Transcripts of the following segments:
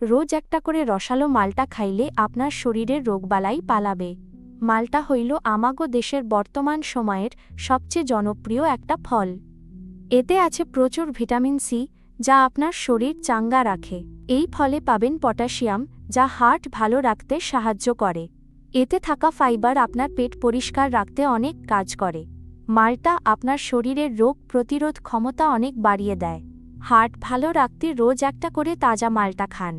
রোজ একটা করে রসালো মালটা খাইলে আপনার শরীরের রোগবালাই পালাবে। মালটা হইল আমাগো দেশের বর্তমান সময়ের সবচেয়ে জনপ্রিয় একটা ফল। এতে আছে প্রচুর ভিটামিন সি, যা আপনার শরীর চাঙ্গা রাখে। এই ফলে পাবেন পটাশিয়াম, যা হার্ট ভালো রাখতে সাহায্য করে। এতে থাকা ফাইবার আপনার পেট পরিষ্কার রাখতে অনেক কাজ করে। মালটা আপনার শরীরের রোগ প্রতিরোধ ক্ষমতা অনেক বাড়িয়ে দেয়। হার্ট ভালো রাখতে রোজ একটা করে তাজা মালটা খান।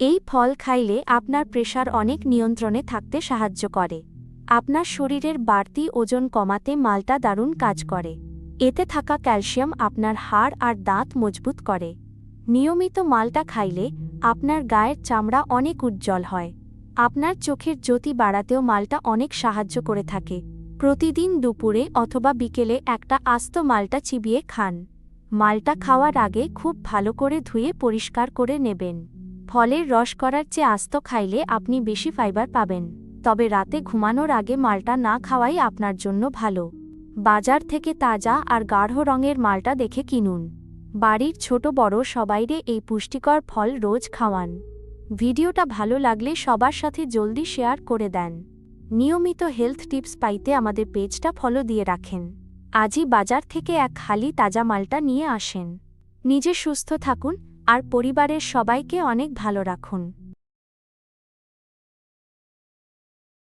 এই ফল খাইলে আপনার প্রেশার অনেক নিয়ন্ত্রণে থাকতে সাহায্য করে। আপনার শরীরের বাড়তি ওজন কমাতে মালটা দারুণ কাজ করে। এতে থাকা ক্যালসিয়াম আপনার হাড় আর দাঁত মজবুত করে। নিয়মিত মালটা খাইলে আপনার গায়ের চামড়া অনেক উজ্জ্বল হয়। আপনার চোখের জ্যোতি বাড়াতেও মালটা অনেক সাহায্য করে থাকে। প্রতিদিন দুপুরে অথবা বিকেলে একটা আস্ত মালটা চিবিয়ে খান। মালটা খাওয়ার আগে খুব ভালো করে ধুয়ে পরিষ্কার করে নেবেন। ফলের রস করার চেয়ে আস্ত খাইলে আপনি বেশি ফাইবার পাবেন। তবে রাতে ঘুমানোর আগে মালটা না খাওয়াই আপনার জন্য ভালো। বাজার থেকে তাজা আর গাঢ় রঙের মালটা দেখে কিনুন। বাড়ির ছোট বড় সবাইরে এই পুষ্টিকর ফল রোজ খাওয়ান। ভিডিওটা ভালো লাগলে সবার সাথে জলদি শেয়ার করে দেন। নিয়মিত হেলথ টিপস পাইতে আমাদের পেজটা ফলো দিয়ে রাখেন। আজই বাজার থেকে এক খালি তাজা মালটা নিয়ে আসেন। নিজে সুস্থ থাকুন আর পরিবারের সবাইকে অনেক ভালো রাখুন।